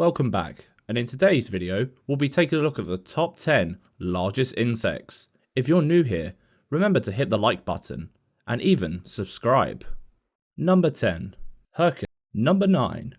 Welcome back, and in today's video we'll be taking a look at the top 10 largest insects. If you're new here, remember to hit the like button and even subscribe. Number 10. HERCULES. Number 9.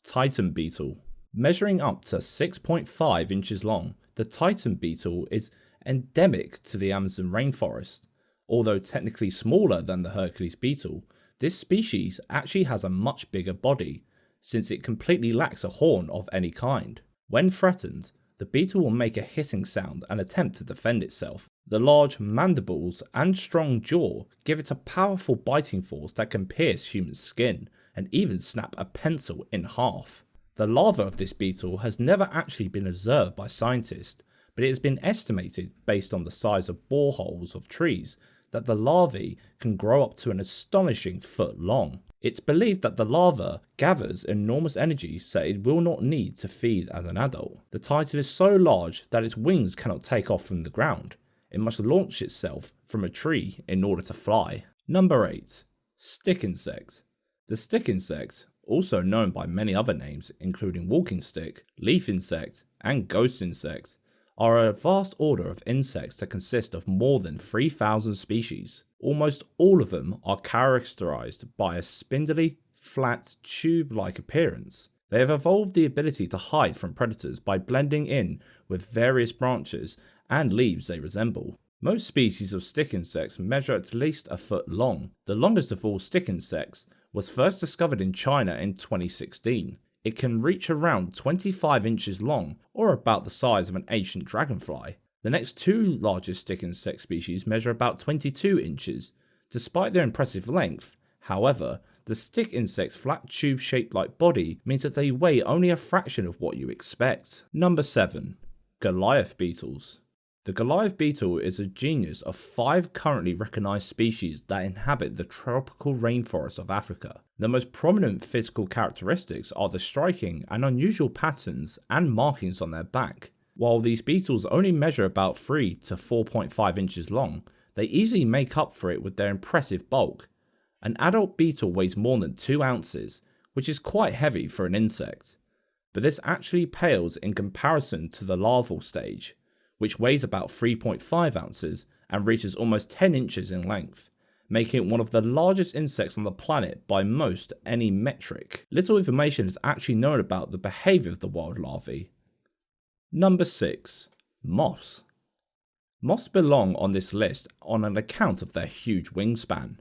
Titan beetle. Measuring up to 6.5 inches long, the Titan beetle is endemic to the Amazon rainforest. Although technically smaller than the Hercules beetle, this species actually has a much bigger body, since it completely lacks a horn of any kind. When threatened, the beetle will make a hissing sound and attempt to defend itself. The large mandibles and strong jaw give it a powerful biting force that can pierce human skin and even snap a pencil in half. The larva of this beetle has never actually been observed by scientists, but it has been estimated based on the size of boreholes of trees that the larvae can grow up to an astonishing foot long. It's believed that the larva gathers enormous energy so it will not need to feed as an adult. The titan is so large that its wings cannot take off from the ground. It must launch itself from a tree in order to fly. Number 8. Stick insect. The stick insect, also known by many other names including walking stick, leaf insect, and ghost insect, are a vast order of insects that consist of more than 3,000 species. Almost all of them are characterized by a spindly, flat, tube-like appearance. They have evolved the ability to hide from predators by blending in with various branches and leaves they resemble. Most species of stick insects measure at least a foot long. The longest of all stick insects was first discovered in China in 2016. It can reach around 25 inches long, or about the size of an ancient dragonfly. The next two largest stick insect species measure about 22 inches. Despite their impressive length, however, the stick insect's flat tube-shaped like body means that they weigh only a fraction of what you expect. Number 7. Goliath beetles. The Goliath beetle is a genus of 5 currently recognised species that inhabit the tropical rainforests of Africa. The most prominent physical characteristics are the striking and unusual patterns and markings on their back. While these beetles only measure about 3 to 4.5 inches long, they easily make up for it with their impressive bulk. An adult beetle weighs more than 2 ounces, which is quite heavy for an insect. But this actually pales in comparison to the larval stage, which weighs about 3.5 ounces and reaches almost 10 inches in length, making it one of the largest insects on the planet by most any metric. Little information is actually known about the behaviour of the wild larvae. Number 6. Moths. Moths belong on this list on an account of their huge wingspan.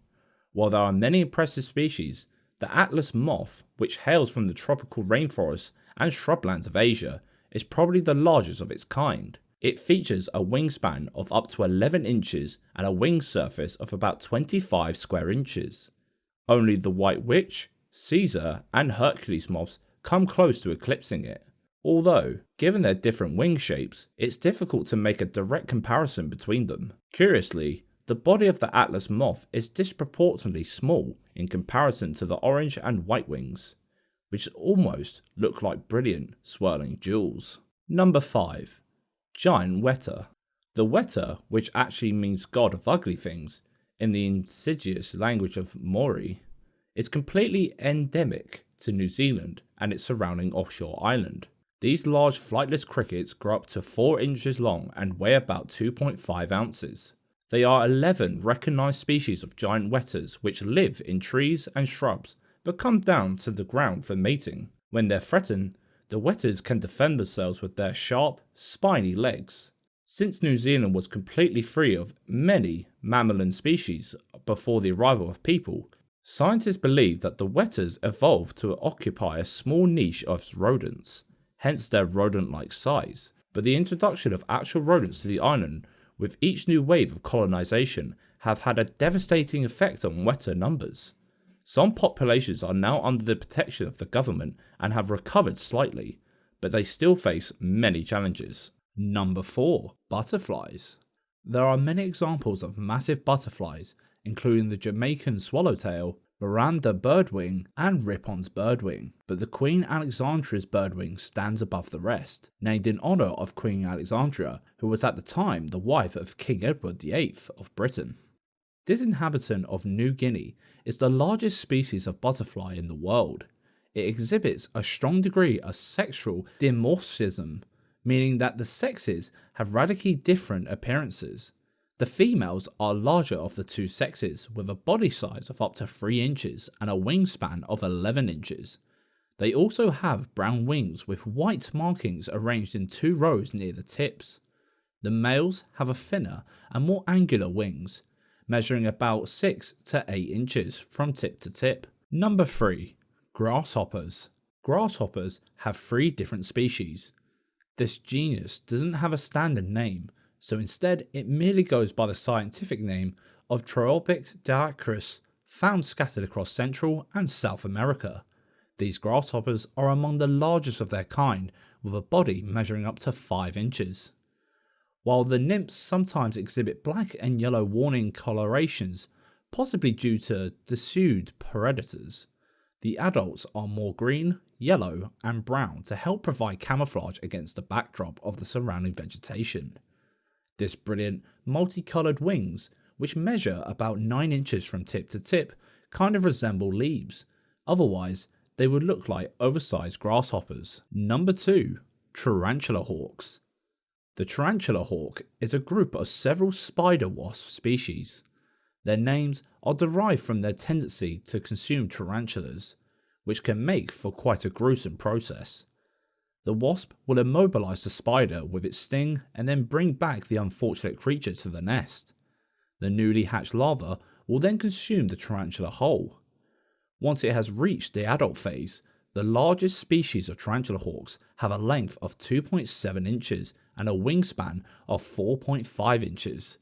While there are many impressive species, the Atlas moth, which hails from the tropical rainforests and shrublands of Asia, is probably the largest of its kind. It features a wingspan of up to 11 inches and a wing surface of about 25 square inches. Only the white witch, Caesar, and Hercules moths come close to eclipsing it. Although, given their different wing shapes, it's difficult to make a direct comparison between them. Curiously, the body of the Atlas moth is disproportionately small in comparison to the orange and white wings, which almost look like brilliant swirling jewels. Number 5. Giant weta. The weta, which actually means god of ugly things in the insidious language of Maori, is completely endemic to New Zealand and its surrounding offshore island. These large flightless crickets grow up to 4 inches long and weigh about 2.5 ounces. There are 11 recognised species of giant wetas which live in trees and shrubs but come down to the ground for mating. When they're threatened, the wetas can defend themselves with their sharp, spiny legs. Since New Zealand was completely free of many mammalian species before the arrival of people, scientists believe that the wetas evolved to occupy a small niche of rodents, hence their rodent-like size. But the introduction of actual rodents to the island with each new wave of colonisation have had a devastating effect on weta numbers. Some populations are now under the protection of the government and have recovered slightly, but they still face many challenges. Number 4. Butterflies. There are many examples of massive butterflies, including the Jamaican swallowtail, Miranda birdwing, and Ripon's birdwing, but the Queen Alexandra's birdwing stands above the rest, named in honour of Queen Alexandra, who was at the time the wife of King Edward VIII of Britain. This inhabitant of New Guinea is the largest species of butterfly in the world. It exhibits a strong degree of sexual dimorphism, meaning that the sexes have radically different appearances. The females are larger of the two sexes, with a body size of up to 3 inches and a wingspan of 11 inches. They also have brown wings with white markings arranged in 2 rows near the tips. The males have a thinner and more angular wings, measuring about 6 to 8 inches from tip to tip. Number 3. Grasshoppers. Grasshoppers have 3 different species. This genus doesn't have a standard name, so instead it merely goes by the scientific name of Triopicdacrys, found scattered across Central and South America. These grasshoppers are among the largest of their kind, with a body measuring up to 5 inches. While the nymphs sometimes exhibit black and yellow warning colorations, possibly due to dissuade predators, the adults are more green, yellow and brown to help provide camouflage against the backdrop of the surrounding vegetation. This brilliant, multicoloured wings, which measure about 9 inches from tip to tip, kind of resemble leaves. Otherwise, they would look like oversized grasshoppers. Number 2. Tarantula hawks. The tarantula hawk is a group of several spider wasp species. Their names are derived from their tendency to consume tarantulas, which can make for quite a gruesome process. The wasp will immobilize the spider with its sting and then bring back the unfortunate creature to the nest. The newly hatched larva will then consume the tarantula whole. Once it has reached the adult phase, the largest species of tarantula hawks have a length of 2.7 inches and a wingspan of 4.5 inches.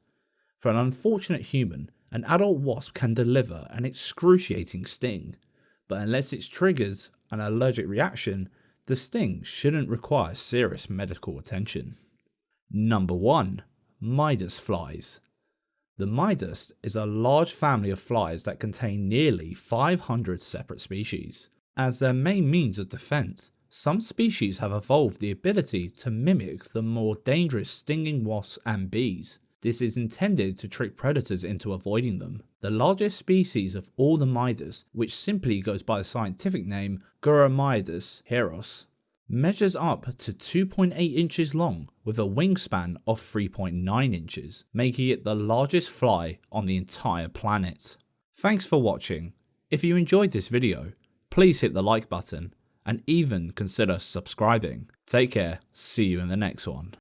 For an unfortunate human, an adult wasp can deliver an excruciating sting, but unless it triggers an allergic reaction, the sting shouldn't require serious medical attention. Number 1. Midas flies. The Midas is a large family of flies that contain nearly 500 separate species. As their main means of defense, some species have evolved the ability to mimic the more dangerous stinging wasps and bees. This is intended to trick predators into avoiding them. The largest species of all the Midas, which simply goes by the scientific name Guramidas heros, measures up to 2.8 inches long with a wingspan of 3.9 inches, making it the largest fly on the entire planet. Thanks for watching. If you enjoyed this video, please hit the like button and even consider subscribing. Take care, see you in the next one.